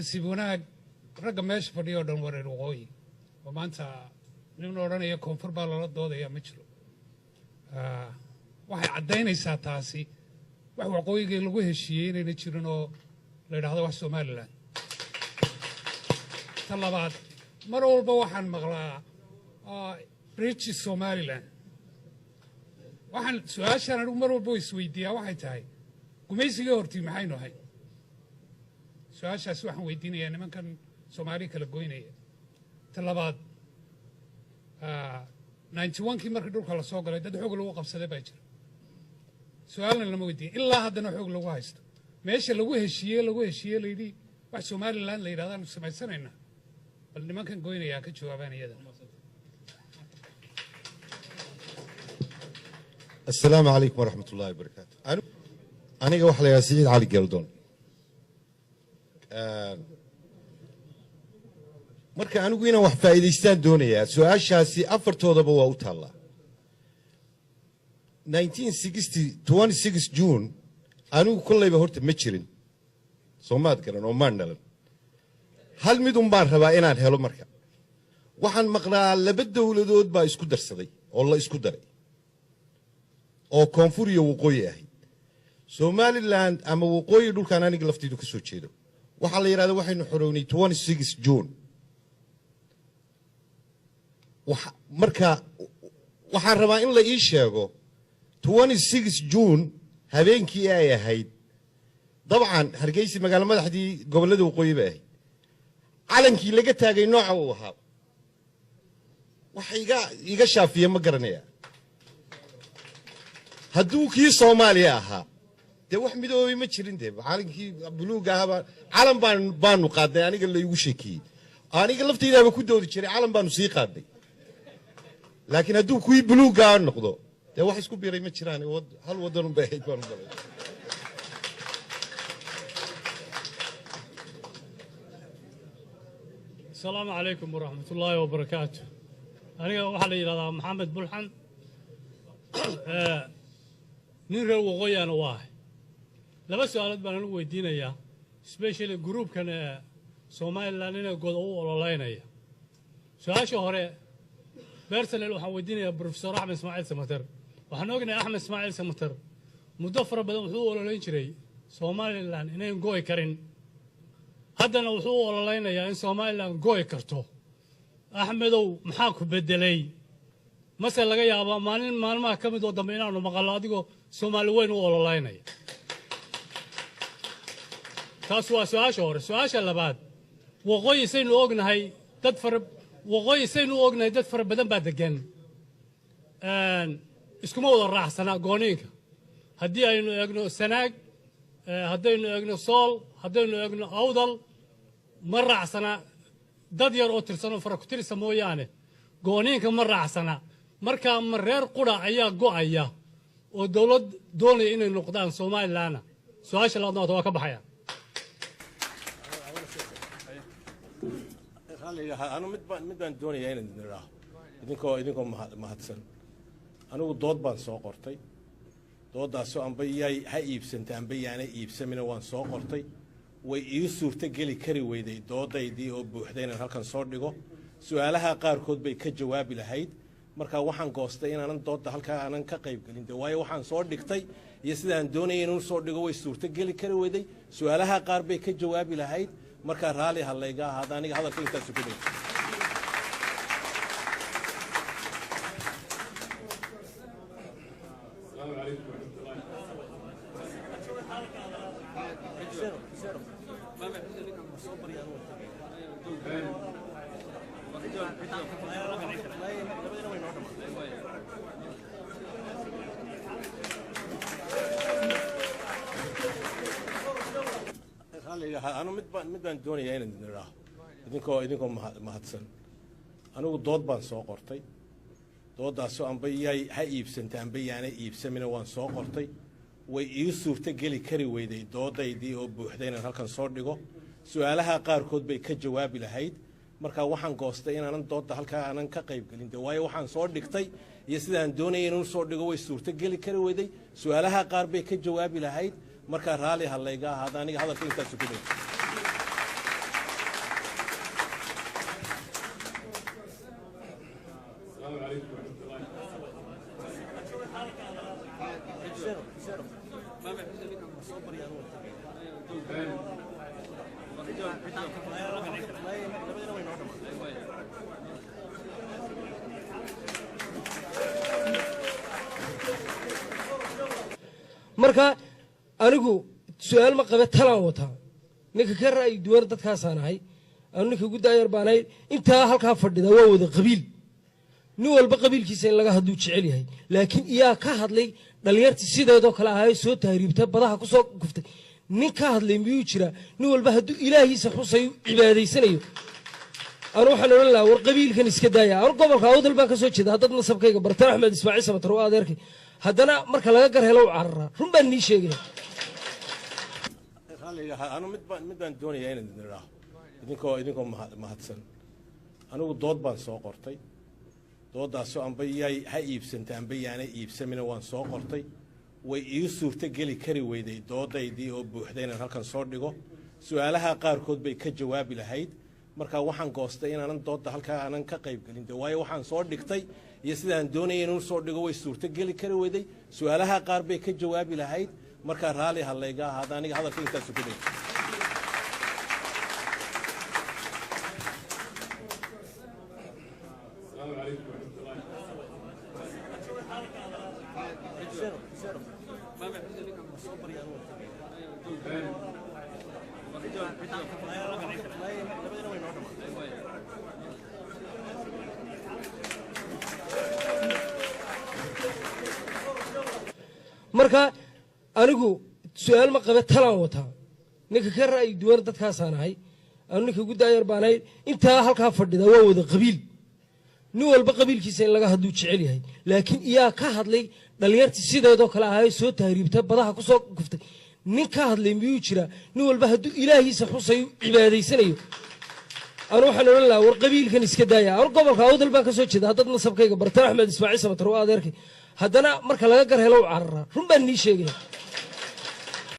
sibunaag ragga meesha fadhiyo dhan wareer waqooyi oo maanta nin odhanaya koonfur baa lala doodaya ma jiro waxay caddaynaysaa taasi wax waqooyiga lagu heshiiyey inayna jirin oo la yidhaahdo wax Somaliland ta labaad mar walba waxaan maqlaa British Somaliland waxaan su'aashan anigu mar walba isweydiiyaa waxay tahay gumaysigii hortii maxaynu ahay su'aashaas waxaan weydiinayaa nimankan Soomaali kala goynaya ta labaad 91kii markii dhulka la soo galay dad xoog lagu qabsaday baa jira su'aalna lama weydiin ilaa haddana xoog lagu haysto meesha lagu heshiiyey layidhi wax Somaliland la yidhahdaan samaysanayna bal nimankan goynaya ka jawaabaan iyada السلام عليكم ورحمة الله وبركاته. أنا واحد يا سيد علي جلدون. مركا أنا قينا واحد فايدستان دونية سؤال شاسي أفرتو ضبوا وطلع. 26 جون أنا كل بهورت متشرين. صومات كرن وماندلن. هل ميدون بار هبائنا هلو مركا. وحن مقنع لبده ولدود با إسكودر صدي. والله إسكودر. oo koonfur iyo waqooyi ahayd Somaliland ama waqooyi dhulkan aniga laftiidu ka soo jeedo waxa la yiraahdo waxaynu xorownay 26 June marka waxaan rabaa in la ii sheego 26 June habeenkii ay ahayd dabcan Hargeysa magaalada madaxdii gobolada waqooyi bay ahayd calankii laga taagay nooca uu ahaa waxa iga shaafiye ma garanaya hadduu kii Soomaaliya ahaa de wax midoobay ma jirin de calankii buluuga ahaa calan baanu qaaday aniga la igu sheekiyay aniga laftayda ku doodi jiray calan baanu sii qaaday laakiin hadduu kii buluuga noqdo de wax isku biiray ma jiraan hal wadan u baahayd baanu galay السلام عليكم ورحمة الله وبركاته أنا واحد يلا محمد بلحن nin reer waqooyana waa laba su'aalood baan anigu weydiinayaa especially groupkan Somaliland inay god u ololeynaya su'aasha hore personal waxaan weydiinayaa Professor Ahmed Ismail Samatar waxaan ognahay Ahmed Ismail Samatar muddo fara badan wuxuu u ololeyn jiray Somaliland inay gooy karin haddana wuxuu u ololeynayaa in Somaliland gooy karto Ahmedow maxaa ku bedelay مثلا laga yaabo maalmaha kamid oo dambe inaanu maqalno adigoo Soomaali weyn u ololeynaya taas waa su'aasha hore su'aasha labaad waqooyi saynu ognahay dad fara badan baa degan iskuma wada raaxsana gooniinka haddii aynu eegno Sanaag haddaynu eegno Sool haddaynu eegno Awdal ma raaxsana dad yar oo tirsan oo fara ku tirsan mooyaane gooniinka ma raaxsana marka mareer qura ayaa go'aya oo dawlad doonay inay noqdaan Somaliland su'aasha labaad waa ka baxaya أنا مدبان دوني يعني نراه إذنكو مهتسن أنا ودود بان سوقرتي دود داسو أم بيجي هاي بسنت أم بيجي أنا يبسم من وان سوقرتي ويسوف تجلي كري ويدي دود يدي أو بوحدين هالكن صار ديجو سؤالها قار كود بيكجواب لهيد marka waxaan goostay in aanan doodda halka aanan ka qayb galin waayo waxaan soo dhigtay iyo sidaan doonayay inuu soo dhigo way suurta gali kari weeday su'aalaha qaar bay ka jawaabi lahayd marka raali halayga ahaada aniga hadalka intaas ku dhigay أنا مدبان دوني يعني نراه إذنكو مهتسن أنا ودود بان سوقرتي دود داسو أم بيجي هاي بسنت أم بيجي أنا يبسم من وان سوقرتي ويسوف تجلي كري ويدي دود يدي أو بوحدين هالكن صار ديجو سؤالها قار كود بيكجواب لهيد marka waxaan goostay in aanan doodda halka aanan ka qayb galin waayo waxaan soo dhigtay iyo sidaan doonayay inuu soo dhigo way suurta gali kari weeday su'aalaha qaar bay ka jawaabi lahayd marka raali halayga ahaada aniga hadalka intaas ku dhigay marka anigu su'aal ma qabe talaan wataa ninka ka ra'yi duwan dadkaasaan ahay anu ninka ugu daayar baan ahay intaa halkaa fadhida waa wada qabiil nin walba qabiilkiisa in laga haduu jecel yahay laakiin iyaa ka hadlay dhalinyartii sideedoo kale ahay soo tahriibta badaha ku soo guftay nin ka hadlay miyuu jira nin walba hadduu ilaahiisa xusayo cibaadaysanayo anu waxaan odhan lahaa war qabiilkan iska daaya anu gobolka awdal baan ka soo jeeda haddad nasabkayga bartaan axmed ismaaciil samatar waa adeerkay haddana marka laga gar helo u cararaa run baan nii sheegaya anu midbaan doonayaa inaan idin idhaaho idinkoo mahadsan anigu dood baan soo qortay dooddaasoo amba ha iibsanta amba yaana iibsamina waan soo qortay way ii suurto geli kari weyday doodaydii oo buuxda inaan halkan soo dhigo su-aalaha qaarkood bay ka jawaabi lahayd marka waxaan goostay inaanan doodda halkaa aanan ka qayb gelin de waayo waxaan soo dhigtay iyo sidaan doonayay inuu soo dhigo way suurto geli kari weyday su-aalaha qaar bay ka jawaabi lahayd markaa raalli ha layga ahaada aniga hadalka intaasu ku dhig marka anigu su'aal ma qabe talaan wataa ninka ka ra'yi duwan dadkaasaan ahay anu ninka ugu daayar baan ahay intaa halkaa fadhida waa wada qabiil nin walba qabiilkiisa in laga haduu jecel yahay laakiin iyaa ka hadlay dhalinyartii sideedoo kale ahay soo tahriibta badaha ku soo guftay nin ka hadlay miyuu jira nin walba hadduu ilaahiisa xusayo cibaadaysanayo anu waxaan odhan lahaa war qabiilkan iska daaya anu gobolka awdal baan ka soo jeeda haddad nasabkayga bartaan axmed ismaaciil samatar waa adeerkay haddana marka laga gar helo u cararaa run baan nii sheegaya